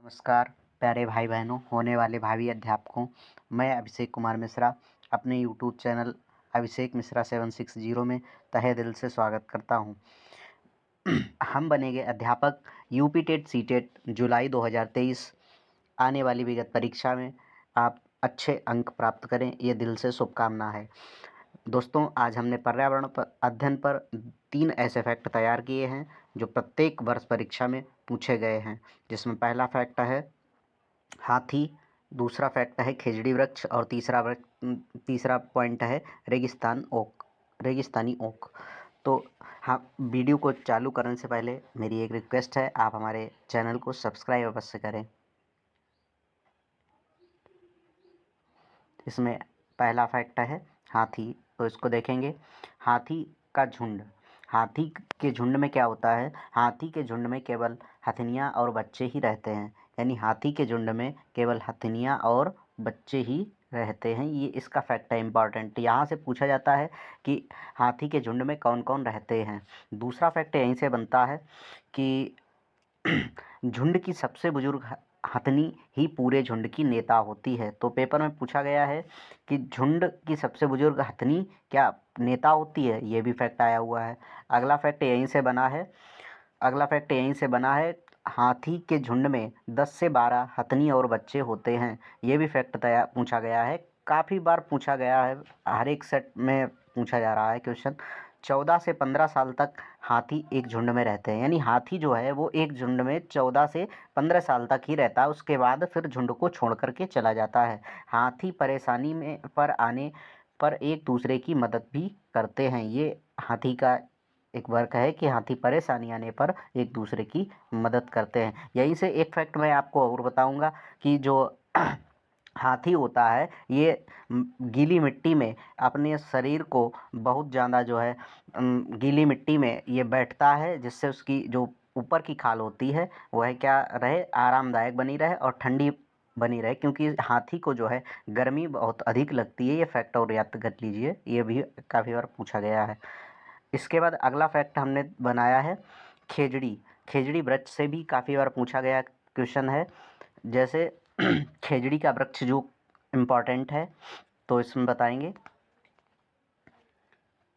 नमस्कार प्यारे भाई बहनों, होने वाले भावी अध्यापकों। मैं अभिषेक कुमार मिश्रा अपने यूट्यूब चैनल अभिषेक मिश्रा 760 में तहे दिल से स्वागत करता हूं। हम बनेंगे अध्यापक। यूपी टेट सी टेट जुलाई 2023 आने वाली विगत परीक्षा में आप अच्छे अंक प्राप्त करें, ये दिल से शुभकामना है। दोस्तों, आज हमने पर्यावरण पर अध्ययन पर 3 ऐसे फैक्ट तैयार किए हैं जो प्रत्येक वर्ष परीक्षा में पूछे गए हैं, जिसमें पहला फैक्ट है हाथी, दूसरा फैक्ट है खेजड़ी वृक्ष और तीसरा पॉइंट है रेगिस्तानी ओक। तो हाँ, वीडियो को चालू करने से पहले मेरी एक रिक्वेस्ट है, आप हमारे चैनल को सब्सक्राइब अवश्य करें। इसमें पहला फैक्ट है हाथी, तो इसको देखेंगे। हाथी का झुंड, हाथी के झुंड में क्या होता है? हाथी के झुंड में केवल हथिनियाँ और बच्चे ही रहते हैं, यानी हाथी के झुंड में केवल हथिनियाँ और बच्चे ही रहते हैं। ये इसका फैक्ट है इम्पॉर्टेंट। यहाँ से पूछा जाता है कि हाथी के झुंड में कौन कौन रहते हैं। दूसरा फैक्ट यहीं से बनता है कि झुंड की सबसे बुजुर्ग हथनी ही पूरे झुंड की नेता होती है। तो पेपर में पूछा गया है कि झुंड की सबसे बुजुर्ग हथनी क्या नेता होती है, ये भी फैक्ट आया हुआ है। अगला फैक्ट यहीं से बना है, हाथी के झुंड में 10 से 12 हथनी और बच्चे होते हैं, ये भी फैक्ट पूछा गया है। काफ़ी बार पूछा गया है, हर एक सेट में पूछा जा रहा है क्वेश्चन। 14 से 15 साल तक हाथी एक झुंड में रहते हैं, यानी हाथी जो है वो एक झुंड में 14 से 15 साल तक ही रहता है, उसके बाद फिर झुंड को छोड़ करके चला जाता है। हाथी परेशानी में पर आने पर एक दूसरे की मदद भी करते हैं। ये हाथी का एक वर्क है कि हाथी परेशानी आने पर एक दूसरे की मदद करते हैं। यहीं से एक फैक्ट मैं आपको और बताऊंगा कि जो हाथी होता है ये गीली मिट्टी में अपने शरीर को बहुत ज़्यादा जो है गीली मिट्टी में ये बैठता है, जिससे उसकी जो ऊपर की खाल होती है वह क्या रहे, आरामदायक बनी रहे और ठंडी बनी रहे, क्योंकि हाथी को जो है गर्मी बहुत अधिक लगती है। ये फैक्ट और याद कर लीजिए, ये भी काफ़ी बार पूछा गया है। इसके बाद अगला फैक्ट हमने बनाया है खेजड़ी। खेजड़ी वृक्ष से भी काफ़ी बार पूछा गया क्वेश्चन है। जैसे खेजड़ी का वृक्ष जो इम्पॉर्टेंट है, तो इसमें बताएंगे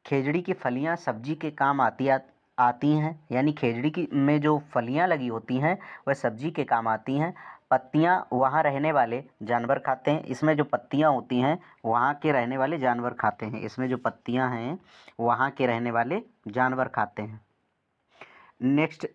खेजड़ी की फलियां सब्जी के काम आती हैं, यानी खेजड़ी की में जो फलियां लगी होती हैं वह सब्जी के काम आती हैं। पत्तियां वहाँ रहने वाले जानवर खाते हैं, इसमें जो पत्तियां होती हैं वहाँ के रहने वाले जानवर खाते हैं, इसमें जो पत्तियां हैं वहाँ के रहने वाले जानवर खाते हैं। नेक्स्ट,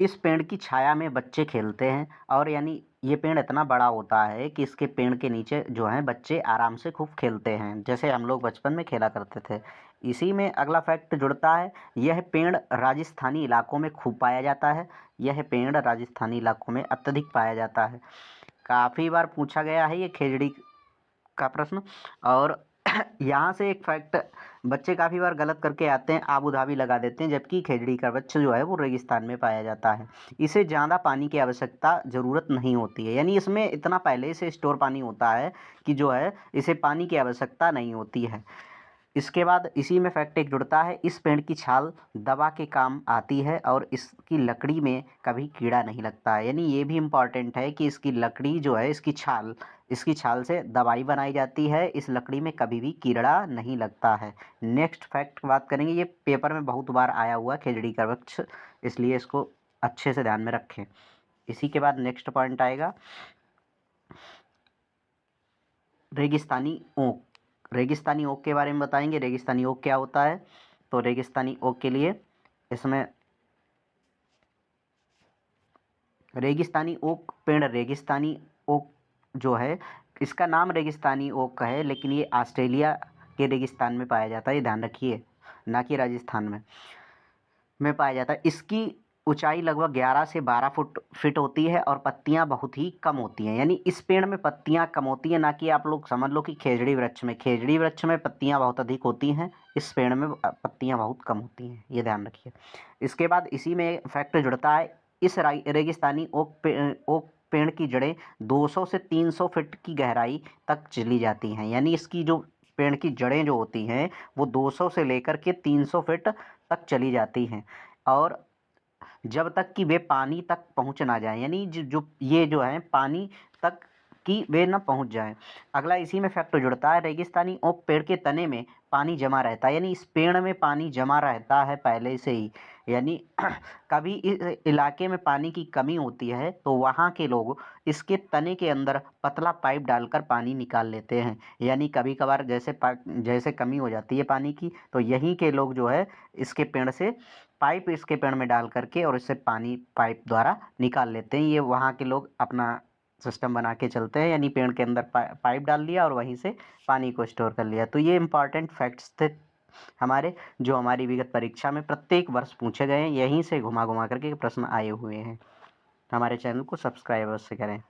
इस पेड़ की छाया में बच्चे खेलते हैं, और यानी ये पेड़ इतना बड़ा होता है कि इसके पेड़ के नीचे जो है बच्चे आराम से खूब खेलते हैं, जैसे हम लोग बचपन में खेला करते थे। इसी में अगला फैक्ट जुड़ता है, यह पेड़ राजस्थानी इलाकों में खूब पाया जाता है। यह पेड़ राजस्थानी इलाकों में अत्यधिक पाया जाता है। काफ़ी बार पूछा गया है ये खेजड़ी का प्रश्न। और यहाँ से एक फैक्ट बच्चे काफ़ी बार गलत करके आते हैं, आबू धाबी लगा देते हैं, जबकि खेजड़ी का वृक्ष जो है वो रेगिस्तान में पाया जाता है। इसे ज़्यादा पानी की आवश्यकता ज़रूरत नहीं होती है, यानी इसमें इतना पहले से स्टोर पानी होता है कि जो है इसे पानी की आवश्यकता नहीं होती है। इसके बाद इसी में फैक्ट एक जुड़ता है, इस पेड़ की छाल दवा के काम आती है और इसकी लकड़ी में कभी कीड़ा नहीं लगता है, यानी ये भी इम्पॉर्टेंट है कि इसकी लकड़ी जो है इसकी छाल से दवाई बनाई जाती है, इस लकड़ी में कभी भी कीड़ा नहीं लगता है। नेक्स्ट फैक्ट बात करेंगे, ये पेपर में बहुत बार आया हुआ खेजड़ी का वृक्ष, इसलिए इसको अच्छे से ध्यान में रखें। इसी के बाद नेक्स्ट पॉइंट आएगा रेगिस्तानी ओक। रेगिस्तानी ओक के बारे में बताएंगे, रेगिस्तानी ओक क्या होता है। तो रेगिस्तानी ओक के लिए इसमें रेगिस्तानी ओक पेड़ रेगिस्तानी ओक जो है, इसका नाम रेगिस्तानी ओक है, लेकिन ये ऑस्ट्रेलिया के रेगिस्तान में पाया जाता है, ये ध्यान रखिए, ना कि राजस्थान में पाया जाता है। इसकी ऊंचाई लगभग 11 से 12 फीट होती है और पत्तियां बहुत ही कम होती हैं, यानी इस पेड़ में पत्तियां कम होती हैं, ना कि आप लोग समझ लो कि खेजड़ी वृक्ष में पत्तियां बहुत अधिक होती हैं, इस पेड़ में पत्तियां बहुत कम होती हैं, ये ध्यान रखिए। इसके बाद इसी में फैक्ट जुड़ता है, इस रेगिस्तानी ओक पेड़ की जड़ें 200 से 300 फीट की गहराई तक चली जाती हैं, यानी इसकी जो पेड़ की जड़ें जो होती हैं वो 200 से लेकर के 300 फीट तक चली जाती हैं। और जब तक कि वे पानी तक पहुँच ना जाएँ, यानी जो ये जो है पानी तक कि वे ना पहुँच जाएँ। अगला इसी में फैक्ट जुड़ता है, रेगिस्तानी ओक पेड़ के तने में पानी जमा रहता है, यानी इस पेड़ में पानी जमा रहता है पहले से ही। यानी कभी इस इलाके में पानी की कमी होती है तो वहाँ के लोग इसके तने के अंदर पतला पाइप डालकर पानी निकाल लेते हैं। यानी कभी-कभार जैसे कमी हो जाती है पानी की, तो यहीं के लोग जो है इसके पेड़ से पाइप इसके पेड़ में डाल करके और इससे पानी पाइप द्वारा निकाल लेते हैं। ये वहाँ के लोग अपना सिस्टम बना के चलते हैं, यानी पेड़ के अंदर पाइप डाल दिया और वहीं से पानी को स्टोर कर लिया। तो ये इम्पॉर्टेंट फैक्ट्स थे हमारे, जो हमारी विगत परीक्षा में प्रत्येक वर्ष पूछे गए हैं। यहीं से घुमा-घुमा करके प्रश्न आए हुए हैं। हमारे चैनल को सब्सक्राइब अवश्य करें।